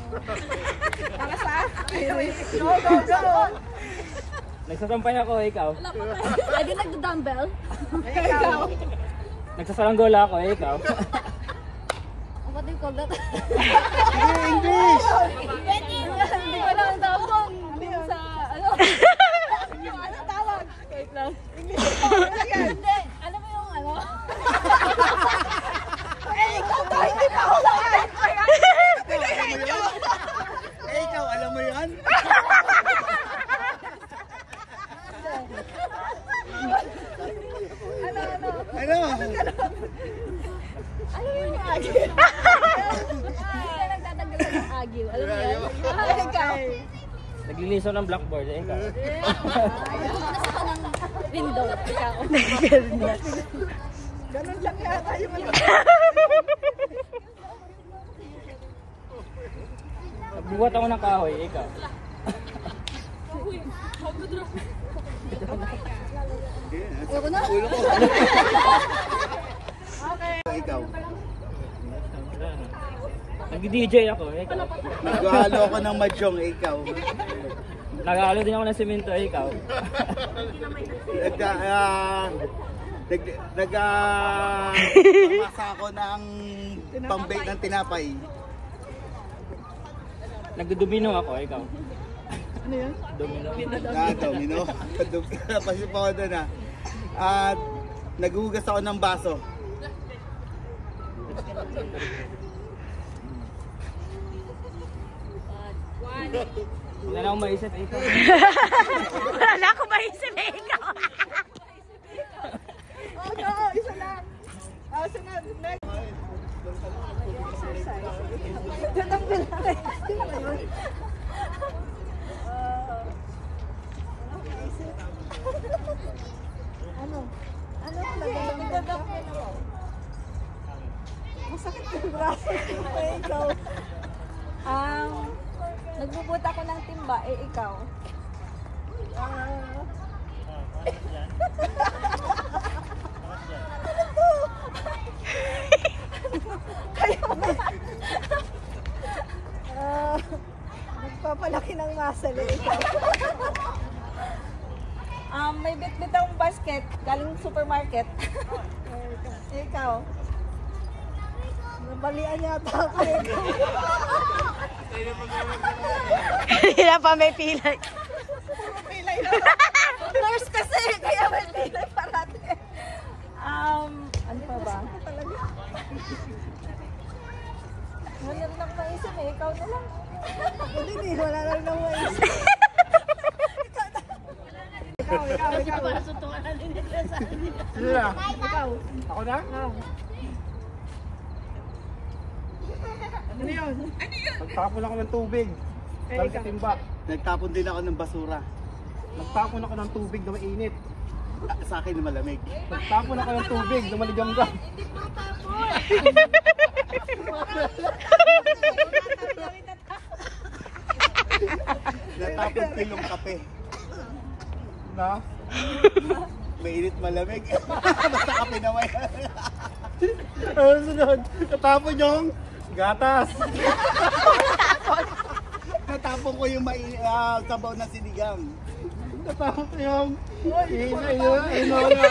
Para sa? Go, go, go! Nagsasampay ako, ikaw. Ay, di nagdo-dumbbell. Ikaw. Nagsasaranggola ako, ikaw. What do you call that? English! Hindi ko lang tawag. Sa ano? Ano tawag? Wait lang. Hindi. Alam mo yung ano? Ikaw to, hindi pa ako saan. Ikaw, alam mo yan? Ano? Alam mo yung agiw? Hindi ka nagtatanggal ng agiw. Alam mo yan? Ikaw. Nagliliso ng blackboard, ikaw. Nasa ka ng window. Ikaw. Ganun lang yata yung ano. Nagbuhat ako ng kahoy, ikaw. Ayoko na. Ikaw. Nag-DJ ako, ikaw. Naghalo ako ng madyong, ikaw. Nag-halo din ako ng semento, ikaw. Namasa ako ng pambake ng tinapay. Nagdumino ako, ikaw. Ano yun? Domino. Domino. Pasip ako doon ah. At naghuhugas ako ng baso. Wala na akong maisip, ikaw. Wala na akong maisip eh, ikaw. Oh, no, isa lang. Sunod, next. Exercise. Tatanggal lang eh. Ano? Ano talaga? Masakit yung braso. Ikaw. Nagbubut ako ng timba, eh ikaw. Nagpapalaki ng muscle eh. Ikaw. May bit-bit akong basket, galing supermarket. Ikaw. Nabalian yata ako eh. Hindi pa may pilay. Pilay na. Nurse kasi, kaya may pilay parati. Ano pa ba? Wala lang maisip eh, ikaw na lang. Hindi, wala lang nang maisip. Ikaw. Para sutukan na din nila sa akin. Sino na? Ikaw. Ako na? Ano yun? Nagtapon ako ng tubig. Dahil sa timba. Nagtapon din ako ng basura. Nagtapon ako ng tubig na mainit. Sa akin na malamig. Nagtapon ako ng tubig na maligamgam. Natapon ko yung kape. Na? Mainit malamig. Basta kape naman. Ano sunod? Natapon yung gatas. Natapon ko yung sabaw na sinigang. Natapon ko yung inola.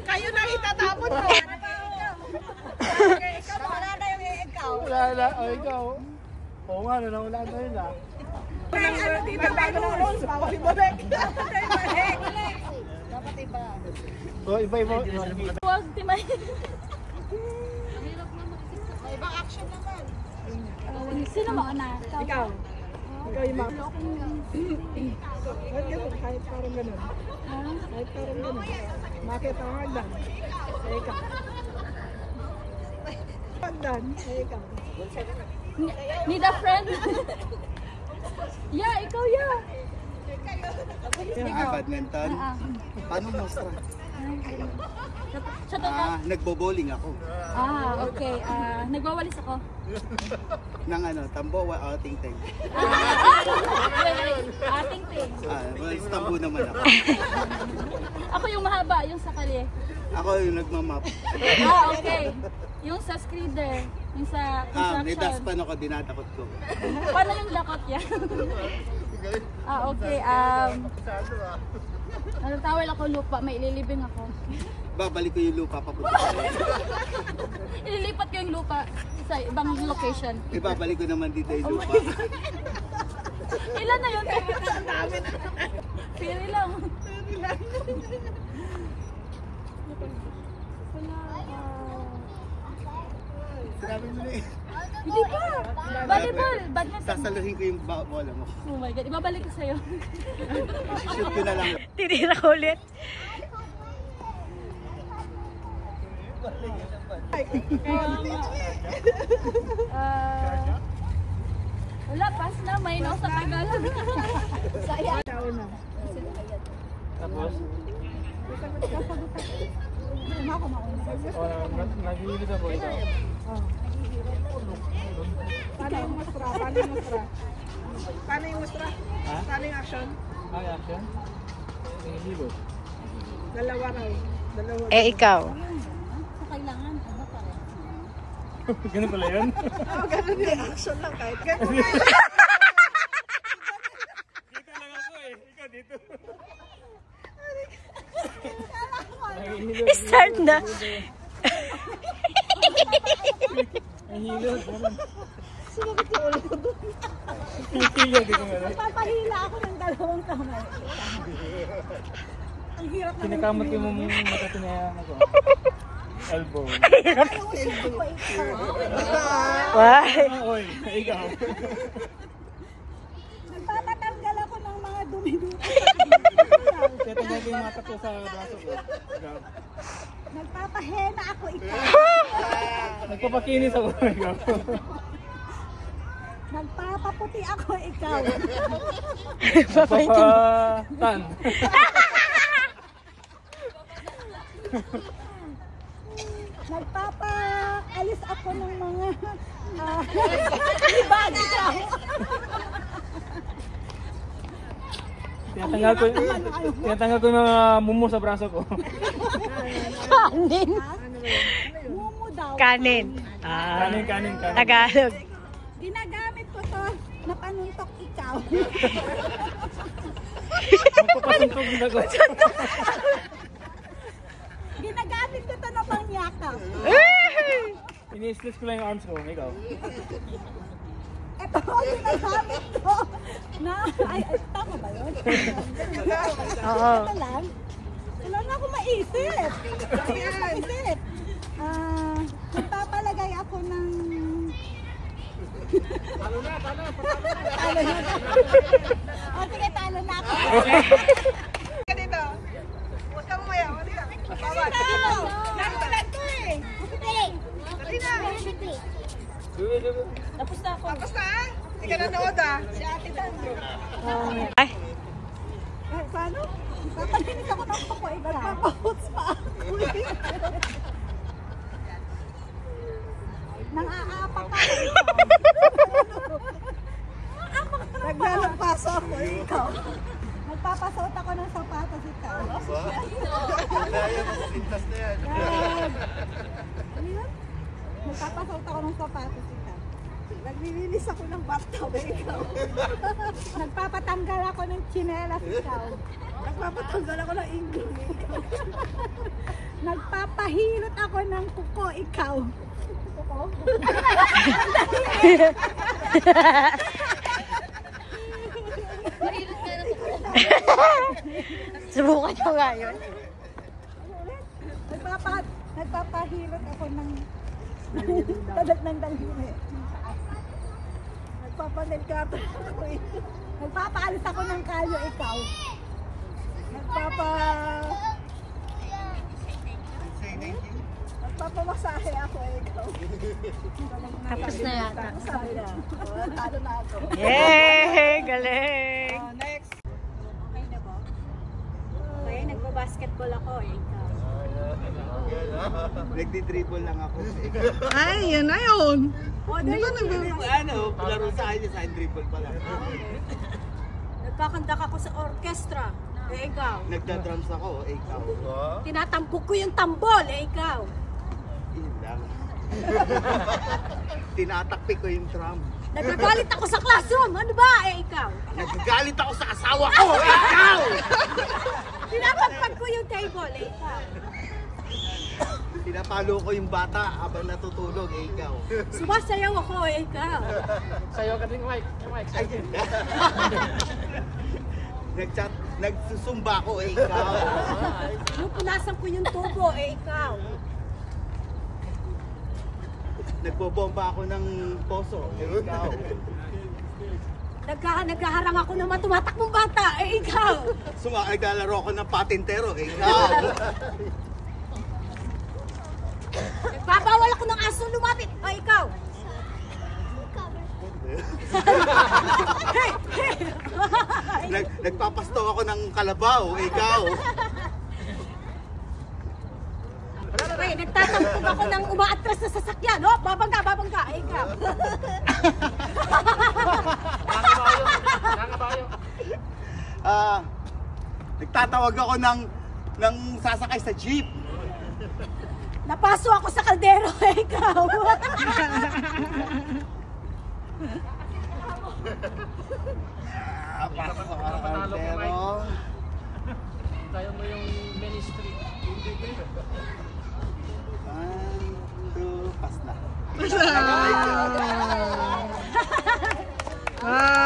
Kayo na itatapon mo. Ikaw, wala na yung ikaw. Wala na. O ikaw. Oo nga, wala na yun ah. Ano dito tayo ng rules? Bawal ibalik. Dapat iba. O iba-iba. Huwag, Timay. May ibang action naman. Sino mauna? Ikaw. Ikaw yung mama. Kahit ganun, kahit parang ganun. Kahit parang ganun. Makita ang hagdan. Ikaw. Hagdan. Ikaw. Need a friend? Yeah, ikaw yeah. Badminton. Paano mostra? Sa totoo? Nagbo-bowling ako. Okay. Nagwawalis ako. Ng tambo, ting-ting. Ting-ting. Tambo naman ako. Ako yung mahaba, yung sa kalye. Ako yung nagmamap. Okay. Yung sa skrider. Yung sa May daspan ako, dinatakot ko. Paano yung dakot yan? Okay. Tawel ako lupa, may ililibing ako. Babalik ko yung lupa papunta sa rin. Ililipat ko yung lupa sa ibang location. Ibabalik ko naman dito yung lupa. Ilan na yun? Ang dami na. Pili lang. Sinabi mo na eh. Hindi pa. Volleyball. Badminton. Sasaluhin ko yung bola mo. Oh my God. Ibabalik ko sa'yo. Shoot ko na lang. Tinira ko ulit. Wala, pass na. May no sa Tagalog. Sayang. Tapos? Nag-iilit ako ikaw. Paano yung mustra? Paano yung mustra? Ha? Paano yung action? Ay, action? Nag-iilit. Dalawa raw. Dalawa. Eh, ikaw. So, kailangan. Ano pa rin? Ganun pala yun? Oo, ganun yung action lang kahit ganun. Dito lang ako eh. Ikaw dito. Start na. Nahilot. Nahilot dito nga lang. Papahila ako ng dalawang kamay. Ang hirap na. Kinakamot ko mo matatinayaan ako. Elbow. Why? Oy, ikaw. Nagpapatanggal ako ng mga dumi-dumi. Kaya tingnan ko yung mga tato sa braso ko. Ikaw. Nagpapahena ako ikaw. Nagpapakinis ako. Ikaw. Nagpapaputi ako ikaw. Papatan. Nagpapaalis ako ng mga libag ikaw. Tinatanggal ko yung mga mumo sa braso ko. Kanin. Mumu daw. Kanin. Kanin. Tagalog. Ginagamit ko to na panuntok ikaw. Magpapasuntog din ako. Ginagamit ko to na pangyakap. Ini-stretch ko lang yung arms ko. Ikaw. Ito ang ginagamit ko na, ay, tama ba yun? Oo. Ito lang. Wala na ako maisip. Maisip. Nagpapalagay ako ng... Talo na. O sige, talo na ako. Ganito. Huwag ka mamaya. Bawat. Nagtalan to eh. Dali na. Tapos na ako. Tapos na ah. Hindi ka nanood ah. Si ate Dan. Ay. Paano? Papaginis ako ng pako ikaw. Nagpapahuts pa ako. Nang-aapak ako ikaw. Naglalagpaso ako ikaw. Magpapasuot ako ng sapatos ikaw. Sintas na yan. Ano yun? Magpapasuot ako ng sapatos ikaw. Naglilinis ako ng bathtub ikaw. Nagpapatanggal ako ng tsinelas ikaw. Nagpapatanggal ako ng ingling ikaw. Nagpapahilot ako ng kuko ikaw. Kuko? Subukan nyo nga yun. Nagpapahilot ako ng talag ng daliri. Nagpapanelgato ako eh. Nagpapaalis ako ng kalyo ikaw. Nagpapamasahe ako ikaw. Tapos na yata. Sabi na. Talo na ako. Yay! Galing! Next. Okay na ba? Okay, nagpa-basketball ako eh. Ikaw. Nagdi-dribble lang ako. Ay, yan na yun. Di ba Laro sa akin, sa dribble pa lang. nagkakandak ako sa orkestra. Eh, ikaw. Nagda-drums ako, ikaw. Tinatampok ko yung tambol. Eh, ikaw. Yun lang. Tinatakpi ko yung tram. Nagagalit ako sa classroom. Ano ba? Ikaw. Nagagalit ako sa asawa ko. Ikaw! Pinapagpag ko yung table. Ikaw. Pinapalo ko yung bata habang natutulog. Ikaw. Sumasayaw ako. Ikaw. Sayo ka din, Mike. Mike, Ay, nagchat, nagsusumba ko. Ikaw. Pupunasan ko yung tubo. Ikaw. Nagbobomba ako ng poso. Ikaw. Naghaharang ako ng matumatakbong bata. Ikaw. Naglalaro ako ng patintero. Ikaw. Nagbabawal ako ng aso lumapit. Ikaw. Hey! Hey! Nagpapasto ako ng kalabaw. Ikaw. Ay, nagtatampog ako ng umaatras na sasakyan. Oh, babangga, babangga. Ikaw. Nagtatawag ako ng sasakay sa jeep. Napaso ako sa kaldero. Ikaw. Pasok ako ng kaldero. tayo mo yung ministry. 1, 2, pas na. Wow!